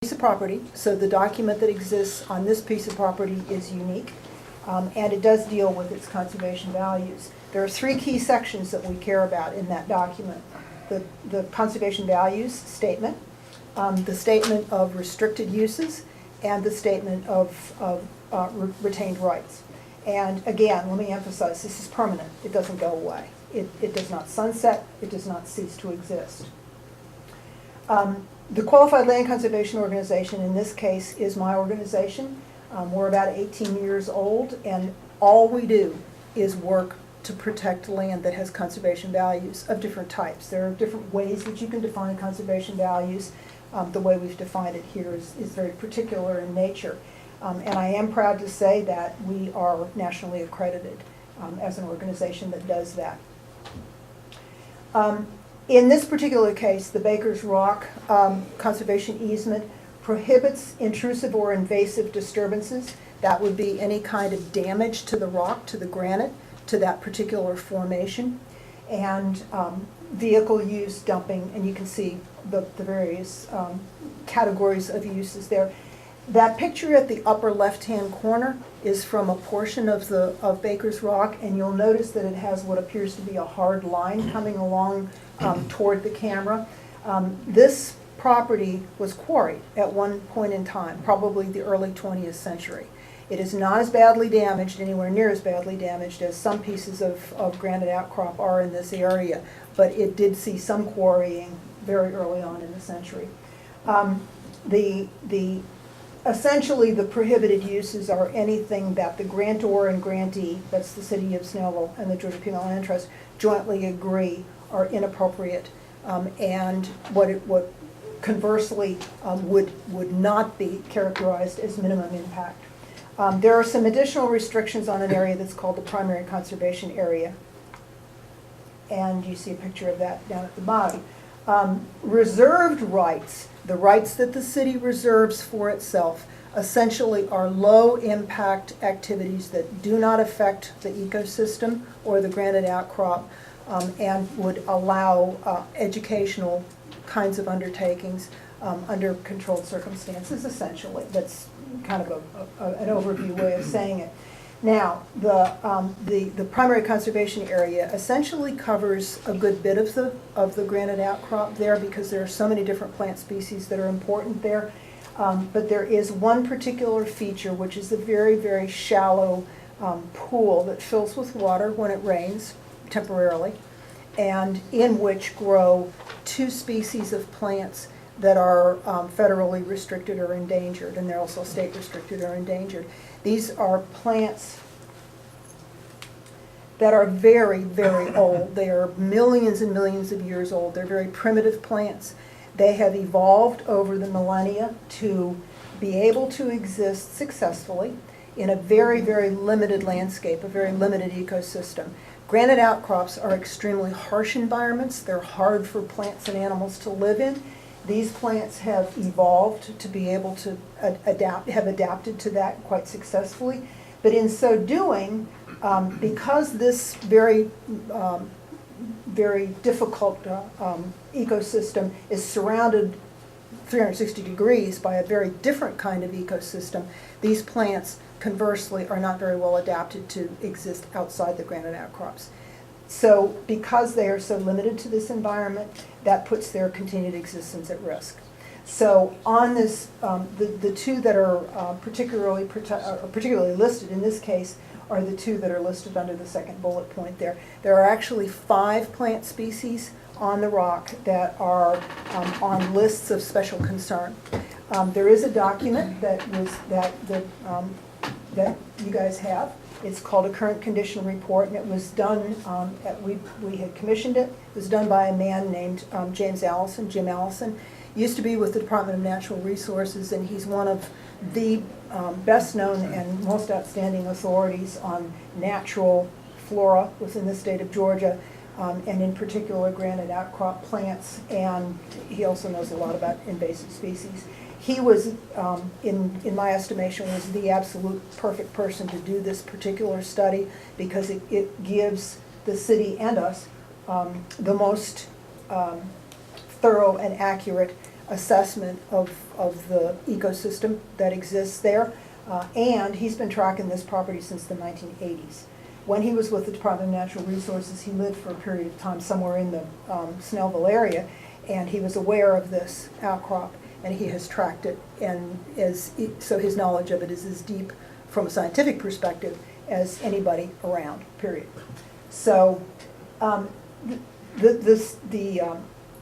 piece of property, so the document that exists on this piece of property is unique, and it does deal with its conservation values. There are three key sections that we care about in that document. The conservation values statement, the statement of restricted uses, and the statement of retained rights. And again, let me emphasize, this is permanent. It doesn't go away. It does not sunset. It does not cease to exist. The Qualified Land Conservation Organization, in this case, is my organization. We're about 18 years old, and all we do is work to protect land that has conservation values of different types. There are different ways that you can define conservation values. The way we've defined it here is very particular in nature. And I am proud to say that we are nationally accredited as an organization that does that. In this particular case, the Baker's Rock conservation easement prohibits intrusive or invasive disturbances. That would be any kind of damage to the rock, to the granite, to that particular formation, and vehicle use, dumping, and you can see the various categories of uses there. That picture at the upper left-hand corner is from a portion of Baker's Rock, and you'll notice that it has what appears to be a hard line coming along toward the camera. This property was quarried at one point in time, probably the early 20th century. It is not as badly damaged, anywhere near as badly damaged as some pieces of granite outcrop are in this area, but it did see some quarrying very early on in the century. Essentially, the prohibited uses are anything that the grantor and grantee, that's the city of Snellville and the Georgia Piedmont Land Trust, jointly agree are inappropriate, and what conversely would not be characterized as minimum impact. There are some additional restrictions on an area that's called the primary conservation area, and you see a picture of that down at the bottom. Reserved rights, the rights that the city reserves for itself, essentially are low-impact activities that do not affect the ecosystem or the granite outcrop, and would allow educational kinds of undertakings under controlled circumstances, essentially. That's kind of an overview way of saying it. Now, the primary conservation area essentially covers a good bit of the granite outcrop there, because there are so many different plant species that are important there. But there is one particular feature, which is a very, very shallow pool that fills with water when it rains temporarily, and in which grow two species of plants that are federally restricted or endangered, and they're also state restricted or endangered. These are plants that are very, very old. They are millions and millions of years old. They're very primitive plants. They have evolved over the millennia to be able to exist successfully in a very, very limited landscape, a very limited ecosystem. Granite outcrops are extremely harsh environments. They're hard for plants and animals to live in. These plants have evolved to be able to have adapted to that quite successfully. But in so doing, because this very, very difficult ecosystem is surrounded 360 degrees by a very different kind of ecosystem, these plants, conversely, are not very well adapted to exist outside the granite outcrops. So because they are so limited to this environment, that puts their continued existence at risk. So on this, the two that are particularly listed in this case are the two that are listed under the second bullet point there. There are actually 5 plant species on the rock that are on lists of special concern. There is a document that you guys have. It's called a current condition report, and it was done, we had commissioned it. It was done by a man named Jim Allison. He used to be with the Department of Natural Resources, and he's one of the best known and most outstanding authorities on natural flora within the state of Georgia, and in particular granite outcrop plants, and he also knows a lot about invasive species. He was, in my estimation, was the absolute perfect person to do this particular study, because it gives the city and us the most thorough and accurate assessment of the ecosystem that exists there. And he's been tracking this property since the 1980s. When he was with the Department of Natural Resources, he lived for a period of time somewhere in the Snellville area, and he was aware of this outcrop, and he has tracked it, and so his knowledge of it is as deep from a scientific perspective as anybody around, period. So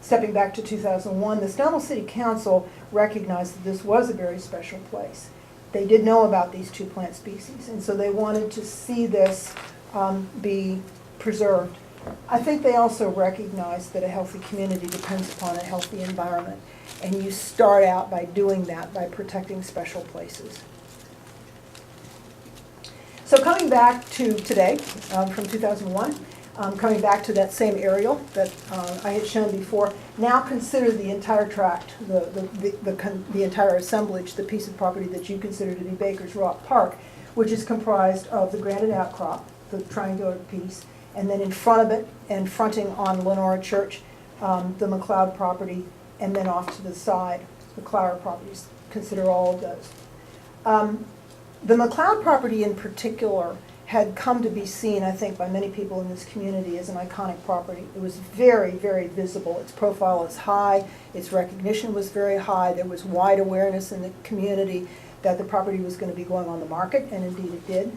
stepping back to 2001, the Snellville City Council recognized that this was a very special place. They did know about these two plant species, and so they wanted to see this be preserved. I think they also recognize that a healthy community depends upon a healthy environment, and you start out by doing that, by protecting special places. So coming back to today, from 2001, coming back to that same aerial that I had shown before, now consider the entire tract, the entire assemblage, the piece of property that you consider to be Baker's Rock Park, which is comprised of the granite outcrop, the triangular piece, and then in front of it, and fronting on Lenora Church, the McLeod property, and then off to the side, the Clower properties. Consider all of those. The McLeod property in particular had come to be seen, I think, by many people in this community as an iconic property. It was very, very visible. Its profile is high. Its recognition was very high. There was wide awareness in the community that the property was going to be going on the market, and indeed it did,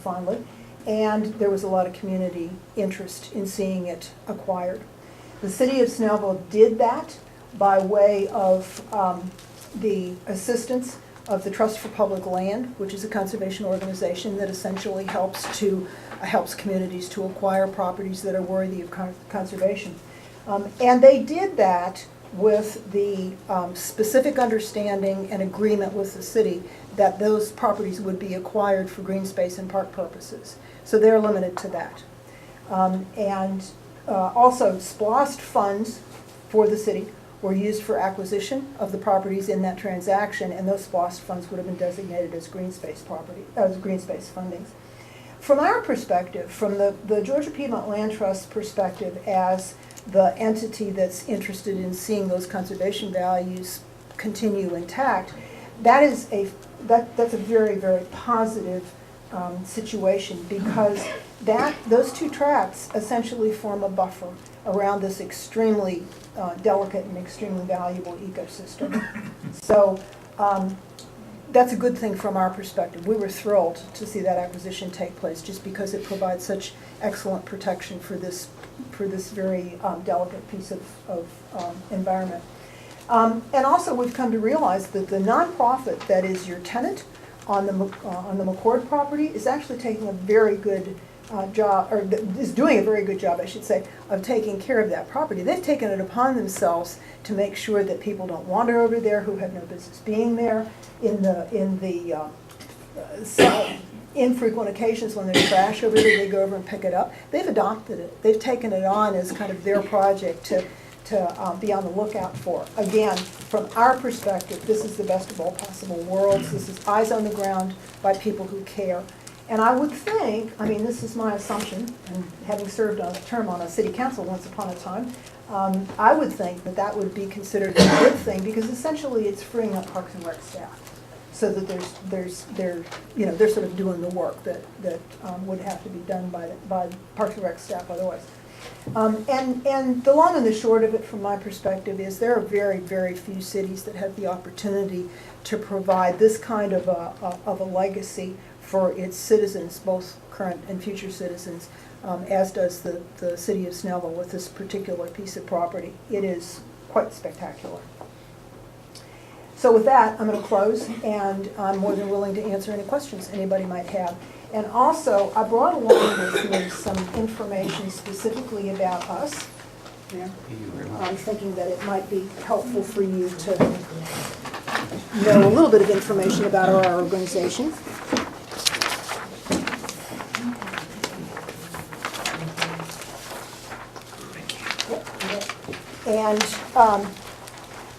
finally. And there was a lot of community interest in seeing it acquired. The city of Snellville did that by way of the assistance of the Trust for Public Land, which is a conservation organization that essentially helps communities to acquire properties that are worthy of conservation. And they did that with the specific understanding and agreement with the city that those properties would be acquired for green space and park purposes. So they're limited to that. Also, SPLOST funds for the city were used for acquisition of the properties in that transaction, and those SPLOST funds would have been designated as green space fundings. From our perspective, from the Georgia Piedmont Land Trust perspective, as the entity that's interested in seeing those conservation values continue intact, that's a very, very positive situation, because those two tracts essentially form a buffer around this extremely delicate and extremely valuable ecosystem. So that's a good thing from our perspective. We were thrilled to see that acquisition take place, just because it provides such excellent protection for this very delicate piece of environment. And also, we've come to realize that the nonprofit that is your tenant on the McCord property is actually taking a very good job, or is doing a very good job, I should say, of taking care of that property. They've taken it upon themselves to make sure that people don't wander over there who have no business being there. In the infrequent occasions when there's trash over there, they go over and pick it up. They've adopted it. They've taken it on as kind of their project to be on the lookout for. Again, from our perspective, this is the best of all possible worlds. This is eyes on the ground by people who care. And I would think, I mean, this is my assumption, and having served a term on a city council once upon a time, I would think that would be considered a good thing, because essentially it's freeing up Parks and Rec staff, so that they're sort of doing the work that would have to be done by Parks and Rec staff otherwise. And the long and the short of it, from my perspective, is there are very, very few cities that have the opportunity to provide this kind of a legacy for its citizens, both current and future citizens, as does the city of Snellville with this particular piece of property. It is quite spectacular. So with that, I'm going to close, and I'm more than willing to answer any questions anybody might have. And also, I brought along with me some information specifically about us. Yeah. I'm thinking that it might be helpful for you to know a little bit of information about our organization. And I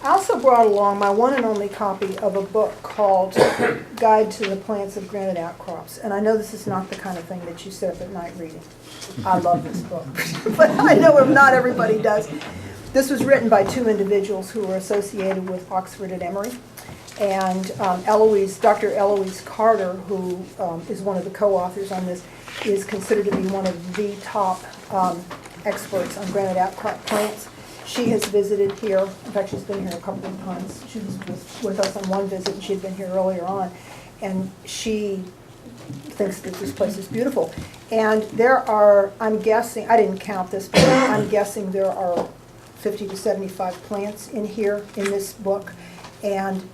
also brought along my one and only copy of a book called Guide to the Plants of Granite Outcrops. And I know this is not the kind of thing that you sit up at night reading. I love this book, but I know not everybody does. This was written by two individuals who were associated with Oxford and Emory. And Dr. Eloise Carter, who is one of the co-authors on this, is considered to be one of the top experts on granite outcrop plants. She has visited here. In fact, she's been here a couple of times. She was with us on one visit, and she had been here earlier on. And she thinks that this place is beautiful. And there are, I'm guessing, I didn't count this, but I'm guessing there are 50 to 75 plants in here in this book. And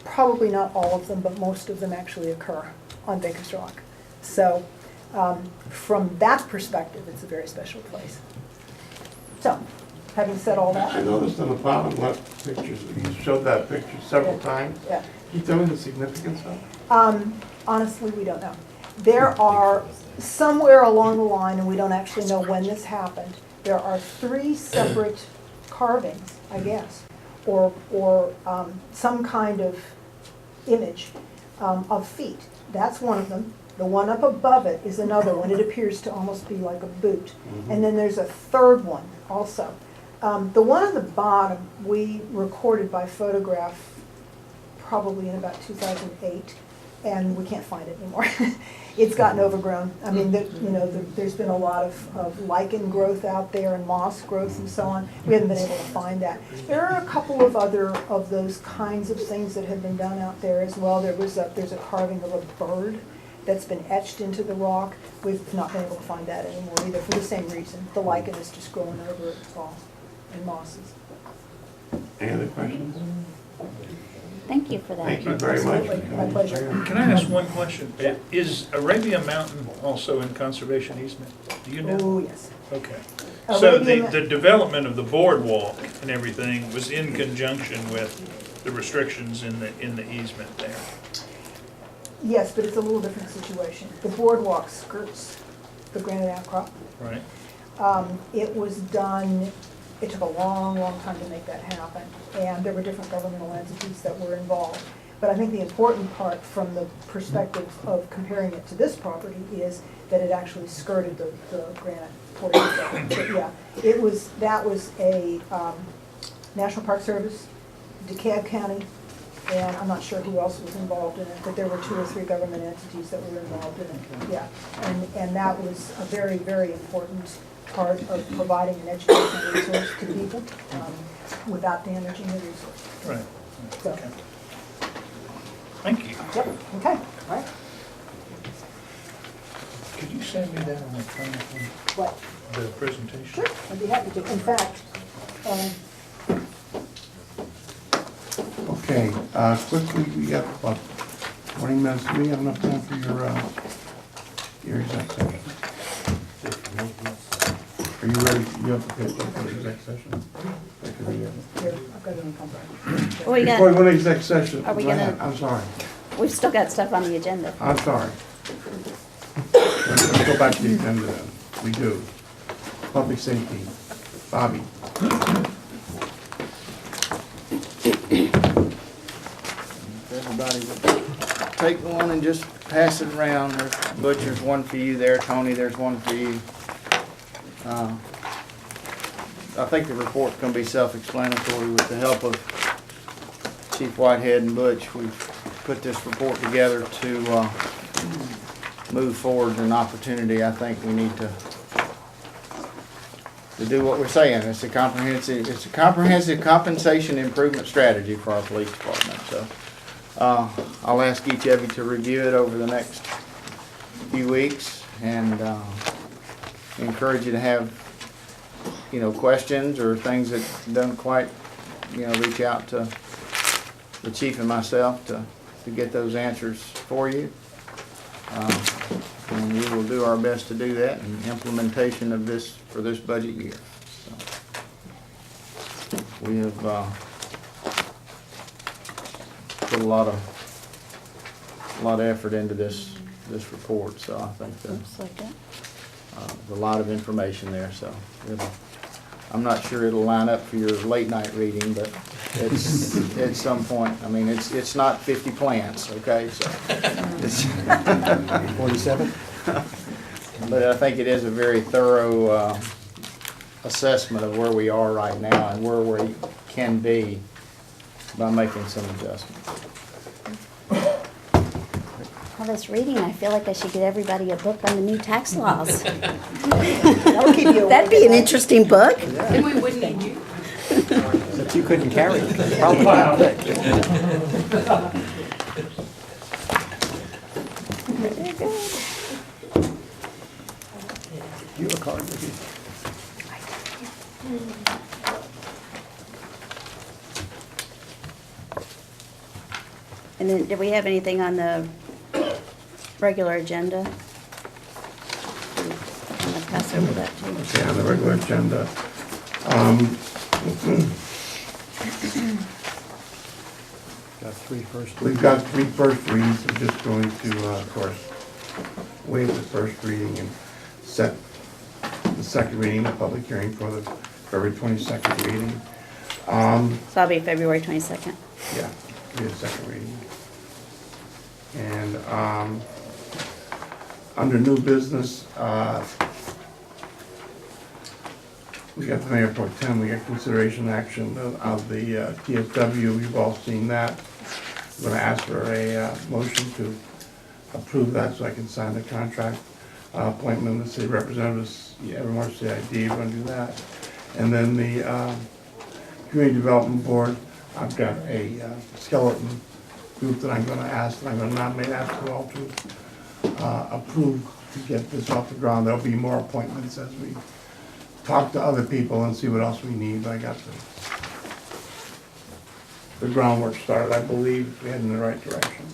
probably not all of them, but most of them actually occur on Baker's Rock. So from that perspective, it's a very special place. So, having said all that. I noticed on the bottom left pictures, you showed that picture several times. Yeah. Can you tell me the significance of it? Honestly, we don't know. There are, somewhere along the line, and we don't actually know when this happened, there are 3 separate carvings, I guess, or some kind of image of feet. That's one of them. The one up above it is another one. It appears to almost be like a boot. Mm-hmm. And then there's a third one also. The one on the bottom we recorded by photograph probably in about 2008, and we can't find it anymore. It's gotten overgrown. I mean, there's been a lot of lichen growth out there and moss growth and so on. We haven't been able to find that. There are a couple of other of those kinds of things that have been done out there as well. There's a carving of a bird that's been etched into the rock. We've not been able to find that anymore either for the same reason. The lichen is just growing over it all and mosses. Any other questions? Thank you for that. Thank you very much. My pleasure. Can I ask one question? Is Arabian Mountain also in conservation easement? Do you know? Oh, yes. Okay. So Arabian- the development of the boardwalk and everything was in conjunction with the restrictions in the easement there? Yes, but it's a little different situation. The boardwalk skirts the granite outcrop. Right. It was done, it took a long, long time to make that happen, and there were different governmental entities that were involved. But I think the important part from the perspective of comparing it to this property is that it actually skirted the granite portion of it. But yeah, that was a National Park Service, DeKalb County, and I'm not sure who else was involved in it, but there were 2 or 3 government entities that were involved in it, yeah. And that was a very, very important part of providing an educational resource to people without damaging the resource. Right. So. Okay. Thank you. Yep, okay, all right. Could you send me that on the phone, What? the presentation? Sure, I'd be happy to. In fact, Okay, quickly, we got about 20 minutes. Do we have enough time for your exec session? Are you ready? You have to pitch for the exec session? here, I've got it on contract. Well, we Before we got, go to exec session, Are we go ahead. gonna- I'm sorry. we've still got stuff on the agenda. I'm sorry. Let's go back to the agenda then. We do. Public safety. Bobby. Everybody would take one and just pass it around. There's Butcher's one for you there, Tony, there's one for you. I think the report's gonna be self-explanatory. With the help of Chief Whitehead and Butch, we've put this report together to move forward an opportunity. I think we need to do what we're saying. It's a comprehensive compensation improvement strategy for our police department. So I'll ask each of you to review it over the next few weeks, and encourage you to have, questions or things that don't quite, reach out to the chief and myself to get those answers for you. And we will do our best to do that in implementation of this for this budget year. So we have put a lot of effort into this report, so I think Looks like it. there's a lot of information there. So I'm not sure it'll line up for your late night reading, but it's at some point. I mean, it's not 50 plants, okay? So it's 47? but I think it is a very thorough assessment of where we are right now and where we can be by making some adjustments. All this reading, I feel like I should get everybody a book on the new tax laws. That'll keep you That'd be awake an at night. interesting book. Then we wouldn't need you. That you couldn't carry. Probably not. Very good. You a card with you? And then, did we have anything on the regular agenda? I'm gonna pass over that too. Okay, on the regular agenda. Got three first. We've got 3 first readings. We're just going to, of course, waive the first reading and set the second reading, the public hearing for the February 22nd reading. So that'll be February 22nd. Yeah, be a second reading. And under new business, we got the Mayor Pro Tem, we got consideration action of the TSW, we've all seen that. I'm gonna ask for a motion to approve that so I can sign the contract. Appointment of the city representatives, everyone CID, we're gonna do that. And then the Community Development Board, I've got a skeleton group that I'm gonna ask, and I'm gonna nominate after all to approve to get this off the ground. There'll be more appointments as we talk to other people and see what else we need. I got the groundwork started. I believe we head in the right direction.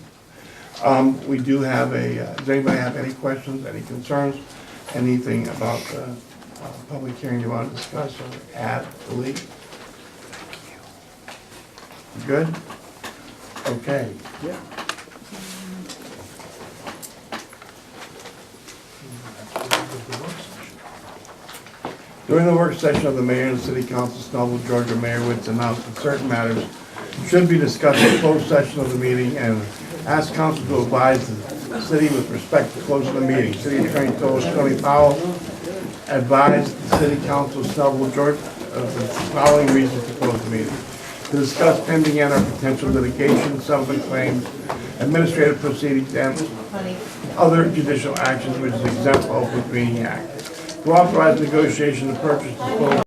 We do have does anybody have any questions, any concerns, anything about the public hearing you want to discuss or add, delete? Good? Okay. Yeah. During the work session of the mayor and city council, Snellville, Georgia, Mayor Witz announced that certain matters should be discussed in closed session of the meeting and asked council to advise the city with respect to closing the meeting. City Attorney Tony Powell advised the city council of Snellville, Georgia, of the following reasons to close the meeting: to discuss pending and or potential litigation, settlement claims, administrative proceedings, and other judicial actions which is exempt from Open Meeting Act. To authorize negotiation to purchase, dispose,